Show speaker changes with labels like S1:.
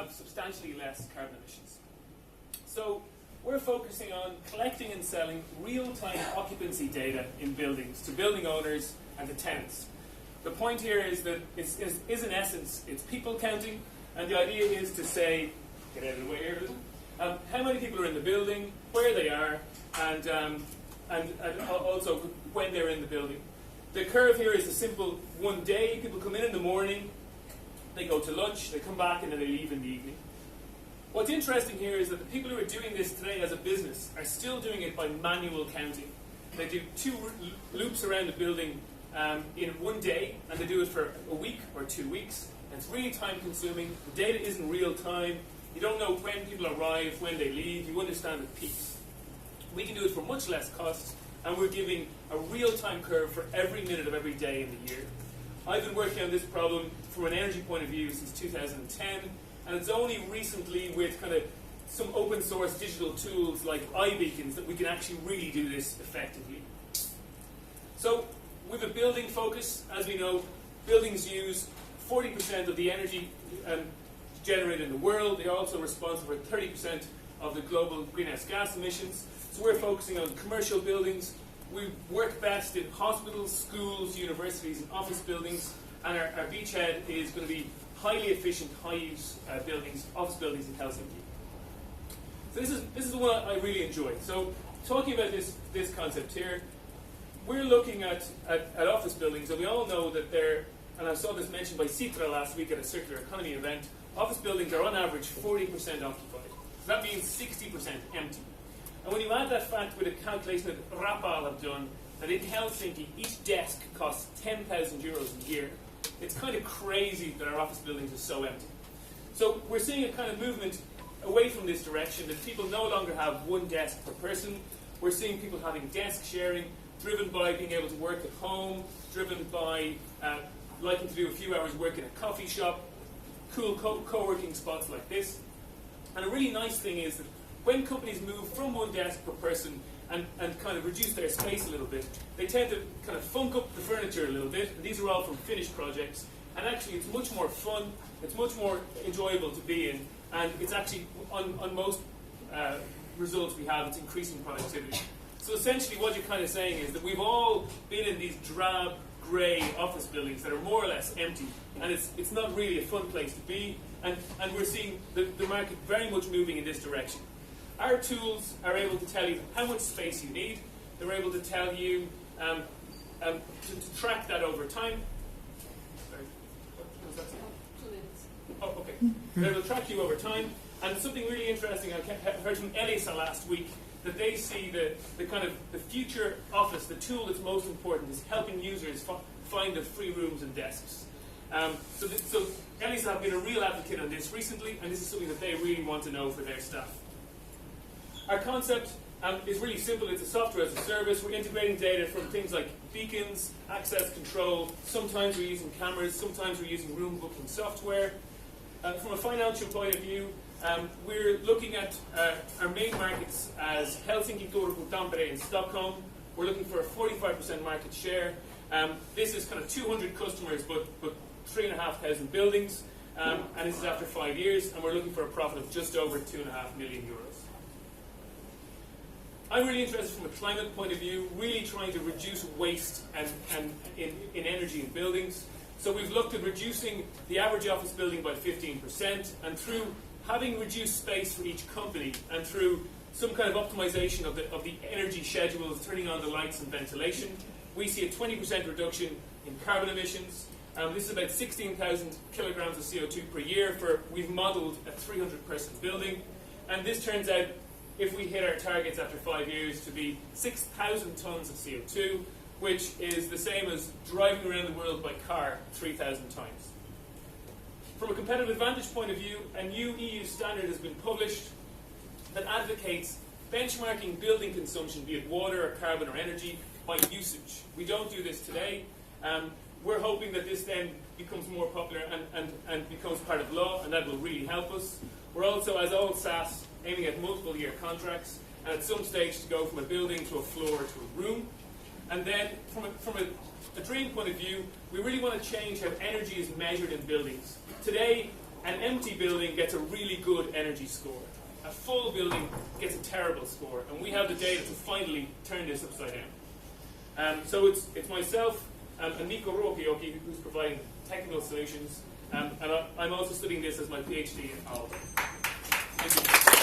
S1: have substantially less carbon emissions. So we're focusing on collecting and selling real-time occupancy data in buildings to building owners and to tenants. The point here is that is in essence, it's people counting, and the idea is to say, get out of the way here a little, how many people are in the building, where they are, and also when they're in the building. The curve here is a simple one day. People come in the morning, they go to lunch, they come back, and then they leave in the evening. What's interesting here is that the people who are doing this today as a business are still doing it by manual counting. They do 2 loops around the building in one day, and they do it for a week or 2 weeks. And it's really time consuming. The data isn't real time. You don't know when people arrive, when they leave. You understand the peaks. We can do it for much less cost, and we're giving a real-time curve for every minute of every day in the year. I've been working on this problem from an energy point of view since 2010, and it's only recently with kind of some open source digital tools like iBeacons that we can actually really do this effectively. So with a building focus, as we know, buildings use 40% of the energy generated in the world. They are also responsible for 30% of the global greenhouse gas emissions. So we're focusing on commercial buildings. We work best in hospitals, schools, universities, and office buildings. And our beachhead is going to be highly efficient, high-use buildings, office buildings in Helsinki. So this is the one I really enjoy. So talking about this concept here, we're looking at office buildings, and we all know that they're, and I saw this mentioned by Sitra last week at a circular economy event, office buildings are on average 40% occupied. So that means 60% empty. And when you add that fact with a calculation that Rapal have done, that in Helsinki each desk costs 10,000 euros a year, it's kind of crazy that our office buildings are so empty. So we're seeing a kind of movement away from this direction, that people no longer have one desk per person. We're seeing people having desk sharing, driven by being able to work at home, driven by liking to do a few hours work in a coffee shop, cool co-working spots like this. And a really nice thing is that when companies move from one desk per person and kind of reduce their space a little bit, they tend to kind of funk up the furniture a little bit. And these are all from finished projects. And actually it's much more fun, it's much more enjoyable to be in, and it's actually, on most results we have, it's increasing productivity. So essentially what you're kind of saying is that we've all been in these drab, grey office buildings that are more or less empty, and it's not really a fun place to be, and we're seeing the market very much moving in this direction. Our tools are able to tell you how much space you need. They're able to tell you to track that over time. Sorry, what was that saying?
S2: 2 minutes.
S1: Oh, okay. They will track you over time. And something really interesting I heard from Elisa last week, that they see the kind of the future office, the tool that's most important is helping users find the free rooms and desks. So Elisa have been a real advocate on this recently, and this is something that they really want to know for their staff. Our concept is really simple. It's a software as a service. We're integrating data from things like beacons, access control. Sometimes we're using cameras. Sometimes we're using room booking software. From a financial point of view, we're looking at our main markets as Helsinki, Turku, Tampere, and Stockholm. We're looking for a 45% market share. This is kind of 200 customers, but 3,500 buildings. And this is after 5 years, and we're looking for a profit of just over 2.5 million euros. I'm really interested from a climate point of view, really trying to reduce waste and in energy in buildings. So we've looked at reducing the average office building by 15%, and through having reduced space for each company, and through some kind of optimization of the energy schedules, turning on the lights and ventilation, we see a 20% reduction in carbon emissions. This is about 16,000 kilograms of CO2 per year we've modeled a 300-person building. And this turns out, if we hit our targets after 5 years, to be 6,000 tons of CO2, which is the same as driving around the world by car 3,000 times. From a competitive advantage point of view, a new EU standard has been published that advocates benchmarking building consumption, be it water or carbon or energy, by usage. We don't do this today. We're hoping that this then becomes more popular and becomes part of law, and that will really help us. We're also, as all SaaS, aiming at multiple year contracts, and at some stage to go from a building to a floor to a room. And then from a dream point of view, we really want to change how energy is measured in buildings. Today,
S2: an empty building gets a really good energy score. A full building gets a terrible score, and we have the data to finally turn this upside down. So it's myself and Nico Ruokioki who's providing technical solutions, and I'm also studying this as my PhD in Alba. Thank you.